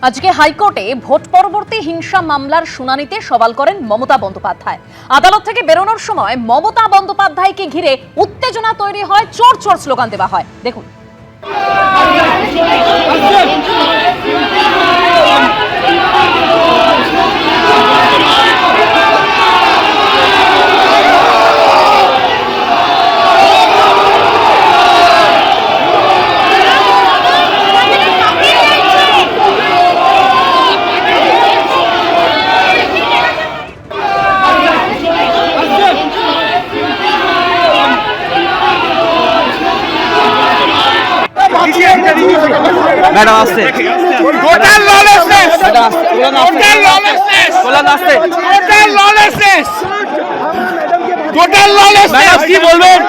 আজকে হাইকোর্টে ভোট পরবর্তী হিংসা মামলার শুনানিতে সওয়াল করেন মমতা বন্দ্যোপাধ্যায়। আদালত থেকে বেরোনোর সময় মমতা বন্দ্যোপাধ্যায়কে ঘিরে উত্তেজনা তৈরি হয়, চোর চোর স্লোগান দেওয়া হয়। দেখুন। ম্যাডাম আসছে টোটাল ললেসনেস টোটাল ললেসনেস কি বলবেন?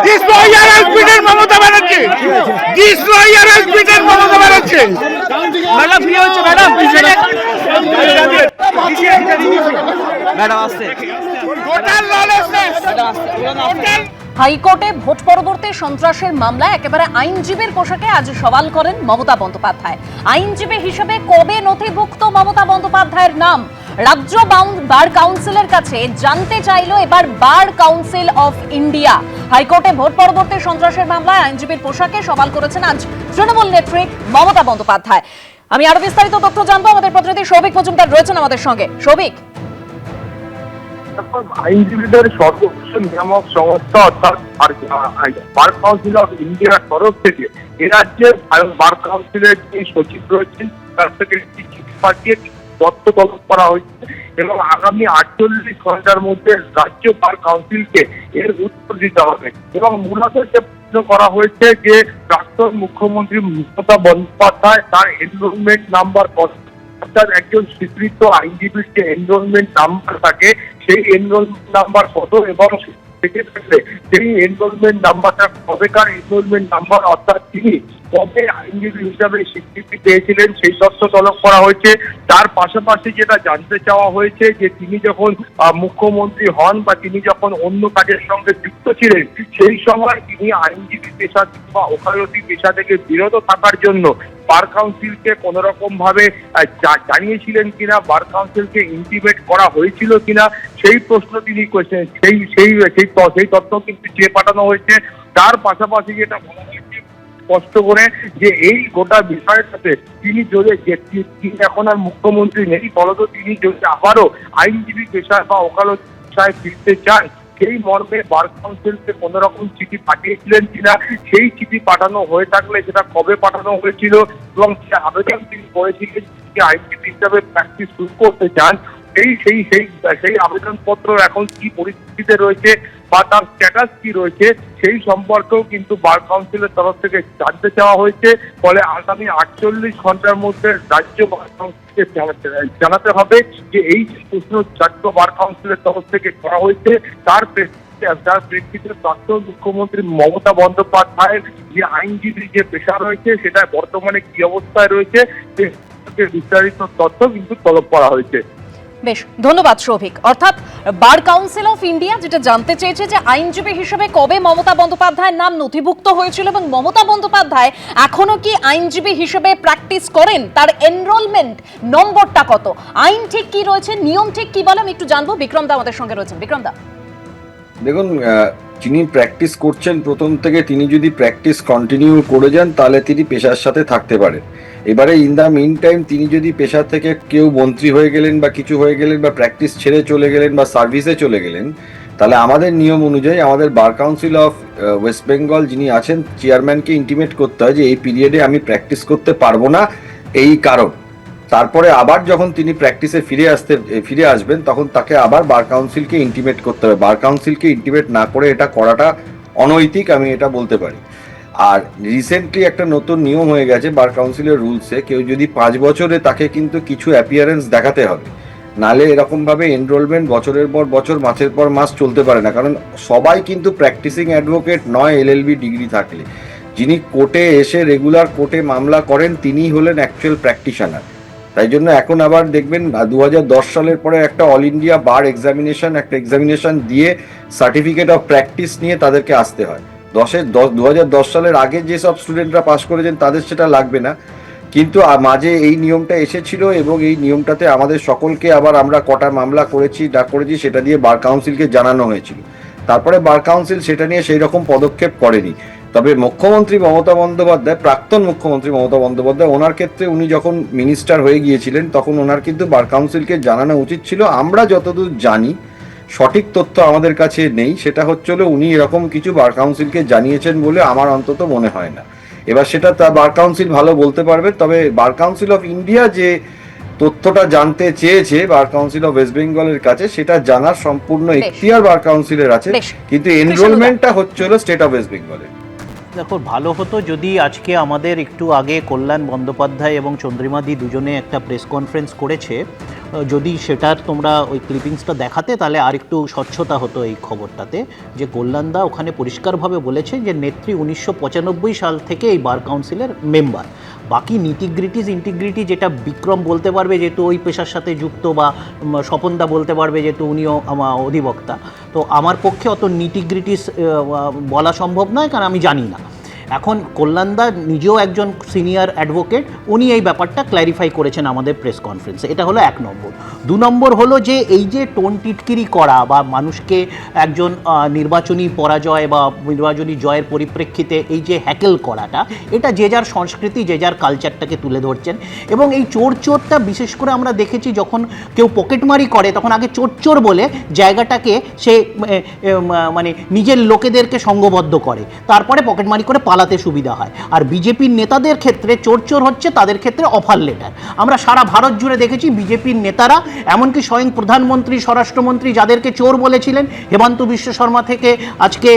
This lawyer has beaten Mamata Banerjee. This lawyer has beaten Mamata Banerjee. Madam কি হচ্ছে ম্যাডাম? ম্যাডাম আসছে Total lawlessness. Total. হাইকোর্টে ভোট পরবর্তী সন্ত্রাসের মামলায় একেবারে আইনজীবীর পোশাকে আজ সওয়াল করেন মমতা বন্দ্যোপাধ্যায়। আইনজীবী হিসেবে কবে নথিভুক্ত মমতা বন্দ্যোপাধ্যায়ের নাম রাজ্য বার কাউন্সিলের কাছে জানতে চাইল এবার বার কাউন্সিল অফ ইন্ডিয়া। হাইকোর্টে ভোট পরবর্তী সন্ত্রাসের মামলায় আইনজীবীর পোশাকে সওয়াল করেছেন আজ তৃণমূল নেত্রী মমতা বন্দ্যোপাধ্যায়। আমি আরো বিস্তারিত তথ্য জানবো, আমাদের প্রতিনিধি সৌভিক মজুমদার রয়েছেন আমাদের সঙ্গে। সৌভিক, আইনজীবীদের সর্বোচ্চ নিয়ামক সংস্থা অর্থাৎ বার কাউন্সিল অফ ইন্ডিয়ার তরফ থেকে এ রাজ্যের বার কাউন্সিলের যে সচিব রয়েছেন তার থেকে একটি চিঠি পাঠিয়ে তথ্য তলব করা হয়েছে এবং আগামী 48 ঘন্টার মধ্যে রাজ্য বার কাউন্সিলকে এর উত্তর দিতে হবে। এবং মূলত যে প্রশ্ন করা হয়েছে যে প্রাক্তন মুখ্যমন্ত্রী মমতা বন্দ্যোপাধ্যায় তার এনরোলমেন্ট নাম্বার কত, অর্থাৎ একজন স্বীকৃত আইনজীবীর যে এনরোলমেন্ট নাম্বার থাকে সেই এনরোলমেন্ট নাম্বার কত এবং সেই এনরোলমেন্ট নাম্বারটা কবেকার এনরোলমেন্ট নাম্বার, অর্থাৎ তিনি কবে আইনজীবী হিসাবে স্বীকৃতি পেয়েছিলেন সেই তথ্য তলব করা হয়েছে। তার পাশাপাশি যেটা জানতে চাওয়া হয়েছে যে তিনি যখন মুখ্যমন্ত্রী হন বা তিনি যখন অন্য কাজের সঙ্গে যুক্ত ছিলেন সেই সময় তিনি আইনজীবী পেশা বা ওকালতি পেশা থেকে বিরত থাকার জন্য বার কাউন্সিলকে কোন রকম ভাবে জানিয়েছিলেন কিনা, বার কাউন্সিলকে ইন্টিমেট করা হয়েছিল কিনা সেই প্রশ্ন তিনি করেছেন। সেই তথ্য কিন্তু চেয়ে পাঠানো হয়েছে। তার পাশাপাশি যেটা বলা হয়েছে স্পষ্ট করে যে এই গোটা বিষয়টাতে তিনি যদি তিনি এখন আর মুখ্যমন্ত্রী নেই, ফলত তিনি যদি আবারও আইনজীবী পেশায় বা ওকালতি পেশায় ফিরতে চান সেই মর্মে বার কাউন্সিলকে কোন রকম চিঠি পাঠিয়েছিলেন কিনা, সেই চিঠি পাঠানো হয়ে থাকলে সেটা কবে পাঠানো হয়েছিল এবং যে আবেদন তিনি করেছিলেন যে আইনজীবী হিসাবে প্র্যাকটিস শুরু করতে চান সেই আবেদনপত্র এখন কি পরিস্থিতিতে রয়েছে বা তার স্ট্যাটাস কি রয়েছে সেই সম্পর্কেও কিন্তু বার কাউন্সিলের তরফ থেকে জানতে চাওয়া হয়েছে। ফলে আগামী 48 ঘন্টার মধ্যে রাজ্য বার কাউন্সিলকে জানাতে হবে যে এই প্রশ্ন রাজ্য বার কাউন্সিলের তরফ থেকে করা হয়েছে তার প্রেক্ষিতে প্রাক্তন মুখ্যমন্ত্রী মমতা বন্দ্যোপাধ্যায়ের যে আইনজীবী যে পেশা রয়েছে সেটা বর্তমানে কি অবস্থায় রয়েছে বিস্তারিত তথ্য কিন্তু তলব করা হয়েছে। বেশ, ধন্যবাদ সৌভিক। অর্থাৎ বার কাউন্সিল অফ ইন্ডিয়া যেটা জানতে চেয়েছে যে আইনজীবী হিসেবে কবে মমতা বন্দ্যোপাধ্যায়ের নাম নথিভুক্ত হয়েছিল এবং মমতা বন্দ্যোপাধ্যায় এখনো কি আইনজীবী হিসেবে প্র্যাকটিস করেন, তার এনরোলমেন্ট নম্বরটা কত, আইন ঠিক কি রয়েছে, নিয়ম ঠিক কি বলে আমি একটু জানবো। বিক্রম দা আমাদের সঙ্গে রয়েছেন। বিক্রম দা, দেখুন, যিনি প্র্যাকটিস করছেন প্রথম থেকে তিনি যদি প্র্যাকটিস কন্টিনিউ করে যান তাহলে তিনি পেশার সাথে থাকতে পারেন। এবারে ইন দ্য মিন টাইম তিনি যদি পেশা থেকে কেউ মন্ত্রী হয়ে গেলেন বা কিছু হয়ে গেলেন বা প্র্যাকটিস ছেড়ে চলে গেলেন বা সার্ভিসে চলে গেলেন, তাহলে আমাদের নিয়ম অনুযায়ী আমাদের bar council of West Bengal যিনি আছেন চেয়ারম্যানকে ইন্টিমেট করতে হয় যে এই পিরিয়ডে আমি প্র্যাকটিস করতে পারবো না এই কারণ। তারপরে আবার যখন তিনি প্র্যাকটিসে ফিরে আসবেন তখন তাকে আবার বার কাউন্সিলকে ইন্টিমেট করতে হবে। বার কাউন্সিলকে ইন্টিমেট না করে এটা করাটা অনৈতিক, আমি এটা বলতে পারি। আর রিসেন্টলি একটা নতুন নিয়ম হয়ে গেছে বার কাউন্সিলের রুলসে, কেউ যদি 5 বছরে তাকে কিন্তু কিছু অ্যাপিয়ারেন্স দেখাতে হবে, নালে এরকম ভাবে এনরোলমেন্ট বছরের পর বছর মাসের পর মাস চলতে পারে না। কারণ সবাই কিন্তু প্র্যাকটিসিং অ্যাডভোকেট নয় এলএলবি ডিগ্রি থাকলে। যিনি কোর্টে এসে রেগুলার কোর্টে মামলা করেন তিনিই হলেন অ্যাকচুয়াল প্র্যাকটিশনার। তাই জন্য এখন আবার দেখবেন 2010 সালের পরে একটা অল ইন্ডিয়া বার এক্সামিনেশন দিয়ে সার্টিফিকেট অফ প্র্যাকটিস নিয়ে তাদেরকে আসতে হয়। 2010 সালের আগে যেসব স্টুডেন্টরা পাস করেছেন তাদের সেটা লাগবে না, কিন্তু মাঝে এই নিয়মটা এসেছিল এবং এই নিয়মটাতে আমাদের সকলকে আবার আমরা কটা মামলা করেছি সেটা দিয়ে বার কাউন্সিলকে জানানো হয়েছিল। তারপরে বার কাউন্সিল সেটা নিয়ে সেই রকম পদক্ষেপ করেনি। তবে মুখ্যমন্ত্রী মমতা বন্দ্যোপাধ্যায়, প্রাক্তন মুখ্যমন্ত্রী মমতা বন্দ্যোপাধ্যায়, ওনার ক্ষেত্রে উনি যখন মিনিস্টার হয়ে গিয়েছিলেন তখন ওনার কিন্তু বার কাউন্সিলকে জানানো উচিত ছিল। আমরা যতদূর জানি, সঠিক তথ্য আমাদের কাছে নেই, সেটা হচ্ছিল উনি এরকম কিছু বার কাউন্সিলকে জানিয়েছেন বলে আমার অন্তত মনে হয় না। এবার সেটা বার কাউন্সিল ভালো বলতে পারবে। তবে বার কাউন্সিল অফ ইন্ডিয়া যে তথ্যটা জানতে চেয়েছে বার কাউন্সিল অফ ওয়েস্ট বেঙ্গলের কাছে, সেটা জানার সম্পূর্ণ এখতিয়ার বার কাউন্সিলের আছে, কিন্তু এনরোলমেন্টটা হচ্ছিল স্টেট অফ ওয়েস্ট বেঙ্গলের। দেখো, ভালো হতো যদি আজকে আমাদের একটু আগে কল্যাণ বন্দ্যোপাধ্যায় এবং চন্দ্রিমাদি দুজনে একটা প্রেস কনফারেন্স করেছে, যদি সেটার তোমরা ওই ক্লিপিংসটা দেখাতে তাহলে আর একটু স্বচ্ছতা হতো এই খবরটাতে। যে কল্যাণদা ওখানে পরিষ্কারভাবে বলেছে যে নেত্রী 1995 সাল থেকে এই বার কাউন্সিলের মেম্বার। বাকি ইন্টিগ্রিটি যেটা বিক্রম বলতে পারবে যেহেতু ওই পেশার সাথে যুক্ত, বা স্বপনদা বলতে পারবে যেহেতু উনিও আমার অধিবক্তা, তো আমার পক্ষে অত নিটিগ্রিটিস বলা সম্ভব নয়, কারণ আমি জানি না। এখন কল্যাণদা নিজেও একজন সিনিয়র অ্যাডভোকেট, উনি এই ব্যাপারটা ক্ল্যারিফাই করেছেন আমাদের প্রেস কনফারেন্সে। এটা হলো 1 নম্বর। 2 নম্বর হলো যে এই যে টোন টিটকিরি করা বা মানুষকে একজন নির্বাচনী পরাজয় বা নির্বাচনী জয়ের পরিপ্রেক্ষিতে এই যে হ্যাকেল করাটা, এটা যে যার সংস্কৃতি, যে যার কালচারটাকে তুলে ধরছেন। এবং এই চোরটা বিশেষ করে আমরা দেখেছি যখন কেউ পকেটমারি করে তখন আগে চোর বলে জায়গাটাকে সে মানে নিজের লোকেদেরকে সঙ্গবদ্ধ করে, তারপরে পকেটমারি করে পালাতে সুবিধা হয়। আর বিজেপির নেতাদের ক্ষেত্রে চোর হচ্ছে তাদের ক্ষেত্রে অফার লেটার। আমরা সারা ভারত জুড়ে দেখেছি বিজেপির নেতারা, এমনকি স্বয়ং প্রধানমন্ত্রী, স্বরাষ্ট্রমন্ত্রী যাদেরকে চোর বলেছিলেন, হেমন্ত বিশ্ব শর্মা থেকে আজকে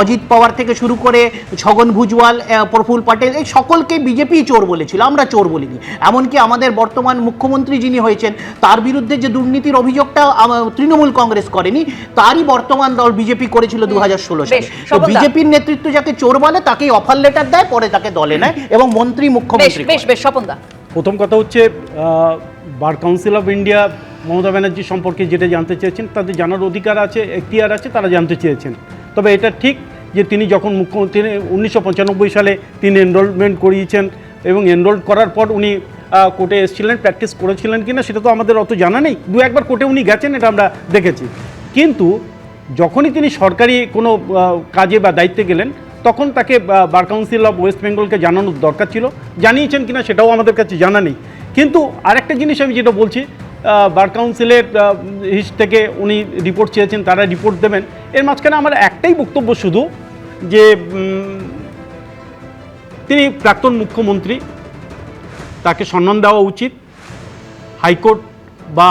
অজিত পাওয়ার থেকে শুরু করে ছগন ভুজওয়াল, প্রফুল্ল প্যাটেল, এই সকলকে বিজেপি চোর বলেছিল, আমরা চোর বলিনি। এমনকি আমাদের বর্তমান মুখ্যমন্ত্রী যিনি হয়েছেন তার বিরুদ্ধে যে দুর্নীতির অভিযোগটা তৃণমূল কংগ্রেস করেনি, তারই বর্তমান দল বিজেপি করেছিল 2016 সালে। তো বিজেপির নেতৃত্ব যাকে চোর বলে তাকেই অফার লেটার দেয়, পরে তাকে দলে নেয় এবং মন্ত্রী মুখ্যমন্ত্রী। বেশ স্বপনদা, প্রথম কথা হচ্ছে bar council of India Mamata Banerjee সম্পর্কে যেটা জানতে চেয়েছেন, তাদের জানার অধিকার আছে, এখতিয়ার আছে, তারা জানতে চেয়েছেন। তবে এটা ঠিক যে তিনি যখন মুখ্যমন্ত্রী 1995 সালে তিনি এনরোলমেন্ট করিয়েছেন এবং এনরোল করার পর উনি কোর্টে এসেছিলেন, প্র্যাকটিস করেছিলেন কিনা সেটা তো আমাদের অত জানা নেই। 2-1 কোর্টে উনি গেছেন, এটা আমরা দেখেছি। কিন্তু যখনই তিনি সরকারি কোনো কাজে বা দায়িত্বে গেলেন তখন তাকে বার কাউন্সিল অফ ওয়েস্ট বেঙ্গলকে জানানোর দরকার ছিল। জানিয়েছেন কিনা সেটাও আমাদের কাছে জানা নেই। কিন্তু আরেকটা জিনিস আমি যেটা বলছি, বার কাউন্সিলের থেকে উনি রিপোর্ট চেয়েছেন, তারা রিপোর্ট দেবেন। এর মাঝখানে আমার একটাই বক্তব্য শুধু, যে তিনি প্রাক্তন মুখ্যমন্ত্রী, তাকে সম্মান দেওয়া উচিত। হাইকোর্ট বা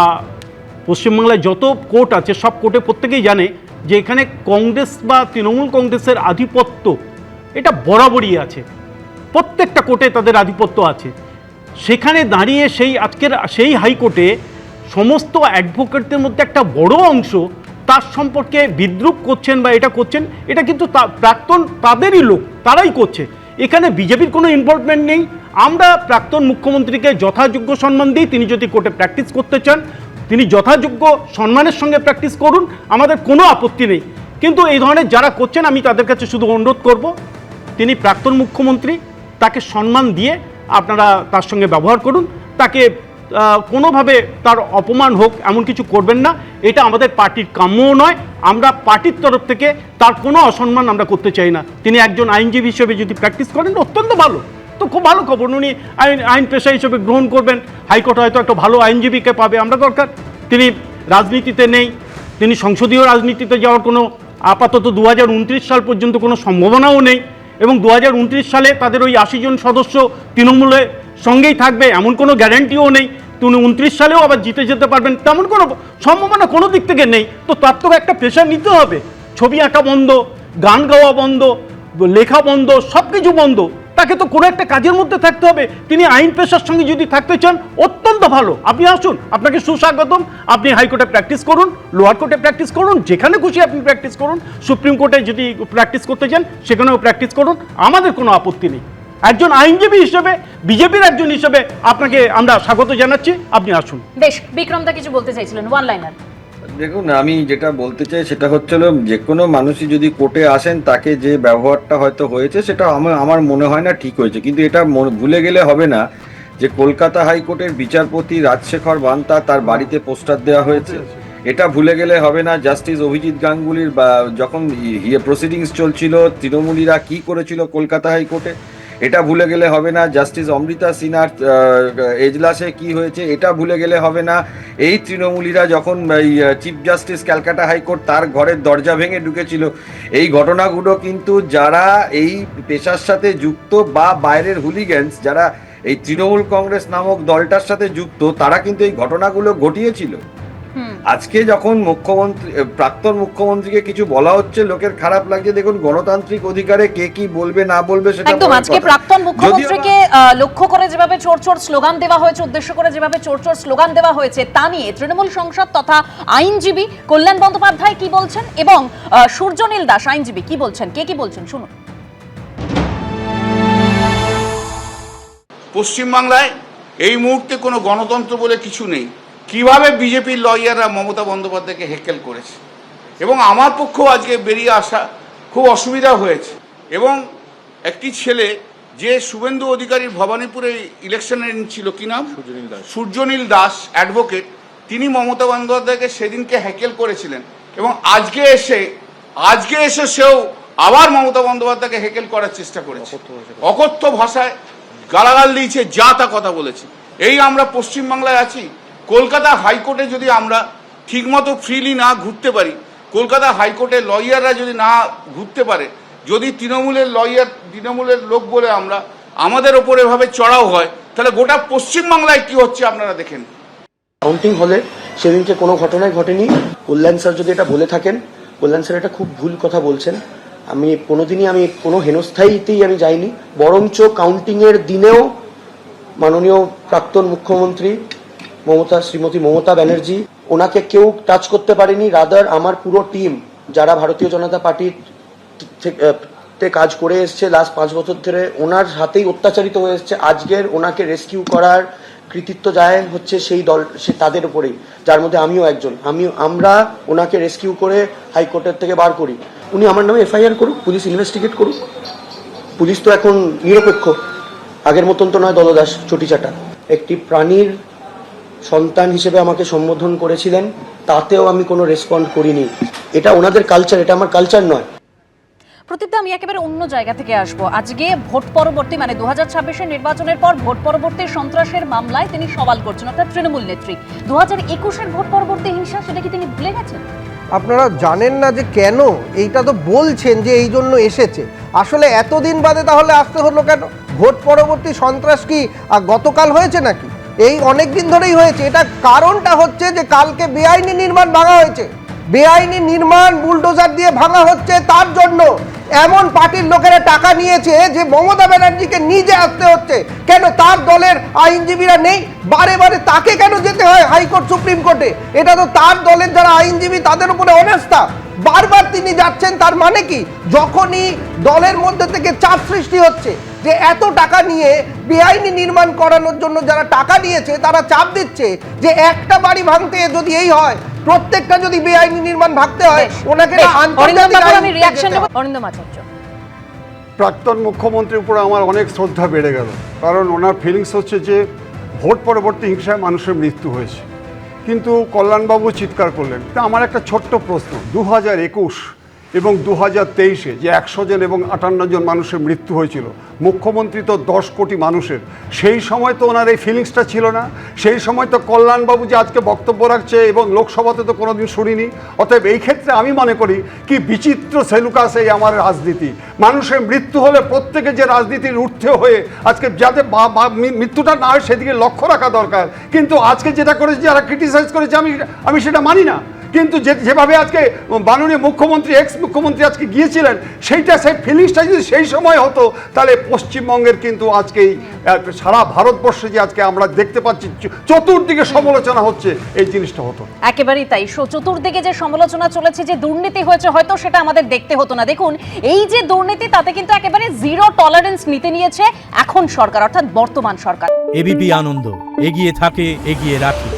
পশ্চিমবাংলায় যত কোর্ট আছে সব কোর্টে প্রত্যেকেই জানে যে এখানে কংগ্রেস বা তৃণমূল কংগ্রেসের আধিপত্য এটা বরাবরই আছে, প্রত্যেকটা কোর্টে তাদের আধিপত্য আছে। সেখানে দাঁড়িয়ে সেই হাইকোর্টে সমস্ত অ্যাডভোকেটদের মধ্যে একটা বড় অংশ তার সম্পর্কে বিদ্রূপ করছেন বা এটা করছেন, এটা কিন্তু প্রাক্তন তাদেরই লোক, তারাই করছে। এখানে বিজেপির কোনো ইনভলভমেন্ট নেই। আমরা প্রাক্তন মুখ্যমন্ত্রীকে যথাযোগ্য সম্মান দিই। তিনি যদি কোর্টে প্র্যাকটিস করতে চান, তিনি যথাযোগ্য সম্মানের সঙ্গে প্র্যাকটিস করুন, আমাদের কোনো আপত্তি নেই। কিন্তু এই ধরনের যারা করছেন, আমি তাদের কাছে শুধু অনুরোধ করব, তিনি প্রাক্তন মুখ্যমন্ত্রী, তাকে সম্মান দিয়ে আপনারা তার সঙ্গে ব্যবহার করুন। তাকে কোনোভাবে তার অপমান হোক এমন কিছু করবেন না, এটা আমাদের পার্টির কাম্যও নয়। আমরা পার্টির তরফ থেকে তার কোনো অসম্মান আমরা করতে চাই না। তিনি একজন আইনজীবী হিসেবে যদি প্র্যাকটিস করেন অত্যন্ত ভালো, তো খুব ভালো খবর। উনি আইন পেশা হিসেবে গ্রহণ করবেন, হাইকোর্ট হয়তো একটা ভালো আইনজীবীকে পাবে, আমরা দরকার। তিনি রাজনীতিতে নেই, তিনি সংসদীয় রাজনীতিতে যাওয়ার কোনো আপাতত 2029 সাল পর্যন্ত কোনো সম্ভাবনাও নেই। এবং 2029 সালে তাদের ওই 80 জন সদস্য তৃণমূলের সঙ্গেই থাকবে এমন কোনো গ্যারান্টিও নেই। তিনি 29 সালেও আবার জিতে যেতে পারবেন তেমন কোনো সম্ভাবনা কোনো দিক থেকে নেই। তো তার তো একটা পেশা নিতে হবে। ছবি আঁকা বন্ধ, গান গাওয়া বন্ধ, লেখা বন্ধ, সব কিছু বন্ধ। তাকে তো কোনো একটা কাজের মধ্যে থাকতে হবে। তিনি আইন পেশার সঙ্গে যদি থাকতে চান অত্যন্ত ভালো, আপনি আসুন, আপনাকে সুস্বাগতম। আপনি হাইকোর্টে প্র্যাকটিস করুন, লোয়ার কোর্টে প্র্যাকটিস করুন, যেখানে খুশি আপনি প্র্যাকটিস করুন। সুপ্রিম কোর্টে যদি প্র্যাকটিস করতে চান সেখানেও প্র্যাকটিস করুন, আমাদের কোনো আপত্তি নেই। একজন আইনজীবী হিসেবে, বিজেপির একজন হিসেবে আপনাকে আমরা স্বাগত জানাচ্ছি, আপনি আসুন। বেশ, বিক্রমদা কিছু বলতে চাইছিলেন, ওয়ান লাইনার। দেখুন, আমি যেটা বলতে চাই সেটা হচ্ছিল, যে কোনো মানুষই যদি কোর্টে আসেন তাকে যে ব্যবহারটা হয়তো হয়েছে সেটা আমার মনে হয় না ঠিক হয়েছে, কিন্তু এটা ভুলে গেলে হবে না যে কলকাতা হাইকোর্টের বিচারপতি রাজশেখর বান্তা তার বাড়িতে পোস্টার দেওয়া হয়েছে। এটা ভুলে গেলে হবে না জাস্টিস অভিজিৎ গাঙ্গুলির যখন প্রসিডিংস চলছিল তৃণমূলীরা কি করেছিল কলকাতা হাইকোর্টে। এটা ভুলে গেলে হবে না জাস্টিস অমৃতা সিনহার এজলাসে কি হয়েছে। এটা ভুলে গেলে হবে না এই তৃণমূলীরা যখন চিফ জাস্টিস ক্যালকাটা হাইকোর্ট তার ঘরের দরজা ভেঙে ঢুকেছিল। এই ঘটনাগুলো কিন্তু যারা এই পেশার সাথে যুক্ত বা বাইরের হুলিগ্যান্স, যারা এই তৃণমূল কংগ্রেস নামক দলটার সাথে যুক্ত, তারা কিন্তু এই ঘটনাগুলো ঘটিয়েছিল। আজকে যখন প্রাক্তন মুখ্যমন্ত্রীকে কিছু বলা হচ্ছে, লোকের খারাপ লাগছে। দেখুন, গণতান্ত্রিক অধিকারে কে কি বলবে না বলবে সেটা একদম। আজকে প্রাক্তন মুখ্যমন্ত্রীকে লক্ষ্য করে যেভাবে চোর চোর স্লোগান দেওয়া হয়েছে, উদ্দেশ্য করে যেভাবে চোর চোর স্লোগান দেওয়া হয়েছে, তা নিয়ে তৃণমূল সংসদ তথা আইনজীবী কল্যাণ বন্দ্যোপাধ্যায় কি বলছেন এবং সূর্যনীল দাস আইনজীবী কি বলছেন, কে কি বলছেন শুনুন। পশ্চিমবাংলায় এই মুহূর্তে কোনো গণতন্ত্র বলে কিছু নেই। কিভাবে বিজেপির লয়াররা মমতা বন্দ্যোপাধ্যায়কে হেকেল করেছে, এবং আমার পক্ষেও আজকে বেরিয়ে আসা খুব অসুবিধা হয়েছে। এবং একটি ছেলে যে শুভেন্দু অধিকারীর ভবানীপুরে ইলেকশনে ছিল, কি নাম, সূর্যনীল দাস অ্যাডভোকেট, তিনি মমতা বন্দ্যোপাধ্যায়কে সেদিনকে হেকেল করেছিলেন, এবং আজকে এসে সেও আবার মমতা বন্দ্যোপাধ্যায়কে হেকেল করার চেষ্টা করেছে। অকথ্য ভাষায় গালাগাল দিয়েছে, যা তা কথা বলেছে। এই আমরা পশ্চিমবাংলায় আছি। কলকাতা হাইকোর্টে যদি আমরা ঠিকমতো ফ্রিলি না ঘুরতে পারি, কলকাতা হাইকোর্টের লয়াররা যদি না ঘুরতে পারে, যদি তৃণমূলের লোক বলে আমাদের ওপর এভাবে চড়াও হয়, তাহলে গোটা পশ্চিমবাংলায় কি হচ্ছে আপনারা দেখেন। কাউন্টিং হলে সেদিনকে কোনো ঘটনাই ঘটেনি। কল্যাণ স্যার যদি এটা বলে থাকেন, কল্যাণ স্যার এটা খুব ভুল কথা বলছেন। আমি কোনো হেনস্থায়ীতেই আমি যাইনি, বরঞ্চ কাউন্টিংয়ের দিনেও মাননীয় প্রাক্তন মুখ্যমন্ত্রী শ্রীমতী মমতা ব্যানার্জি, ওনাকে কেউ টাচ করতে পারেনি। রাদার আমার পুরো টিম, যারা ভারতীয় জনতা পার্টিতে কাজ করে এসছে লাস্ট 5 বছর ধরে, ওনার হাতেই অত্যাচারিত হয়ে এসছে। আজকের ওনাকে রেস্কিউ করার কৃতিত্ব যায় হচ্ছে সেই দল, তাদের উপরেই, যার মধ্যে আমিও একজন। আমরা ওনাকে রেস্কিউ করে হাইকোর্টের থেকে বার করি। উনি আমার নামে এফআইআর করুক, পুলিশ ইনভেস্টিগেট করুক। পুলিশ তো এখন নিরপেক্ষ, আগের মতন তো নয় দলদাস চটিচাটা। একটি প্রাণীর সন্তান হিসেবে আমাকে সম্বোধন করেছিলেন, তাতেও আমি কোনো রেসপন্ড করিনি। এটা ওনাদের কালচার, এটা আমার কালচার নয়। প্রদীপ্তা, আমি একেবারে অন্য জায়গা থেকে আসবো। আজকে ভোট পরবর্তী, মানে 2026-এর নির্বাচনের পর ভোট পরবর্তী সন্ত্রাসের মামলায় তিনি সওয়াল করছেন, অর্থাৎ তৃণমূল নেত্রী। 2021-এর ভোট পরবর্তী হিংসা, সেটা কি তিনি ভুলে গেছেন? আপনারা জানেন না যে কেন এইটা তো বলছেন যে এই জন্য এসেছে, আসলে এতদিন বাদে তাহলে আসতে হলো কেন? ভোট পরবর্তী সন্ত্রাস কি গতকাল হয়েছে নাকি? এই অনেক দিন ধরেই হয়েছে। এটা কারণটা হচ্ছে যে কালকে বেআইনি নির্মাণ ভাঙা হয়েছে, বেআইনি নির্মাণ বুলডোজার দিয়ে ভাঙা হচ্ছে। তার জন্য এমন পার্টির লোকেরা টাকা নিয়েছে যে মমতা ব্যানার্জিকে নিজে আসতে হচ্ছে। কেন তার দলের আইনজীবীরা নেই? বারে বারে তাকে কেন যেতে হয় হাইকোর্ট, সুপ্রিম কোর্টে? এটা তো তার দলের যারা আইনজীবী তাদের উপরে অনাস্থা। বারবার তিনি যাচ্ছেন, তার মানে কি? যখনই দলের মধ্যে থেকে চাপ সৃষ্টি হচ্ছে যে এত টাকা নিয়ে বেআইনি নির্মাণ করানোর জন্য যারা টাকা নিয়েছে তারা চাপ দিচ্ছে যে একটা বাড়ি ভাঙতে যদি এই হয়, প্রত্যেকটা যদি বেআইনি নির্মাণ ভাঙতে হয়, ওনাকে প্রাক্তন মুখ্যমন্ত্রীর উপর আমার অনেক শ্রদ্ধা বেড়ে গেল, কারণ ওনার ফিলিংস হচ্ছে যে ভোট পরবর্তী হিংসায় মানুষের মৃত্যু হয়েছে। কিন্তু কল্যাণবাবু চিৎকার করলেন। তা আমার একটা ছোট্ট প্রশ্ন, 2021 এবং 2023-এ যে 100 জন এবং 58 জন মানুষের মৃত্যু হয়েছিল, মুখ্যমন্ত্রী তো 10 কোটি মানুষের, সেই সময় তো ওনার এই ফিলিংসটা ছিল না। সেই সময় তো কল্যাণবাবু যে আজকে বক্তব্য রাখছে এবং লোকসভাতে তো কোনোদিন শুনিনি। অতএব এই ক্ষেত্রে আমি মনে করি কি বিচিত্র সেলুকাস এই আমার রাজনীতি। মানুষের মৃত্যু হলে প্রত্যেকে যে রাজনীতির ঊর্ধ্বে হয়ে আজকে যাতে মৃত্যুটা না হয় সেদিকে লক্ষ্য রাখা দরকার। কিন্তু আজকে যেটা করেছে, যারা ক্রিটিসাইজ করেছে, আমি সেটা মানি না। কিন্তু যেভাবে আজকে মাননীয় মুখ্যমন্ত্রী এক্স মুখ্যমন্ত্রী আজকে গিয়েছিলেন সেই ফিলিংসটা যদি সেই সময় হতো তাহলে পশ্চিমবঙ্গের কিন্তু আজকেই সারা ভারতবর্ষে যে আজকে আমরা দেখতে পাচ্ছি চতুর্দিকে সমালোচনা হচ্ছে এই জিনিসটা হতো। একেবারেই তাই। চতুর্দিকে যে সমালোচনা চলেছে, যে দুর্নীতি হয়েছে, হয়তো সেটা আমাদের দেখতে হতো না। দেখুন, এই যে দুর্নীতি, তাতে কিন্তু একেবারে জিরো টলারেন্স নিতে নিয়েছে এখন সরকার, অর্থাৎ বর্তমান সরকার। এবিপি আনন্দ, এগিয়ে থাকে, এগিয়ে রাখে।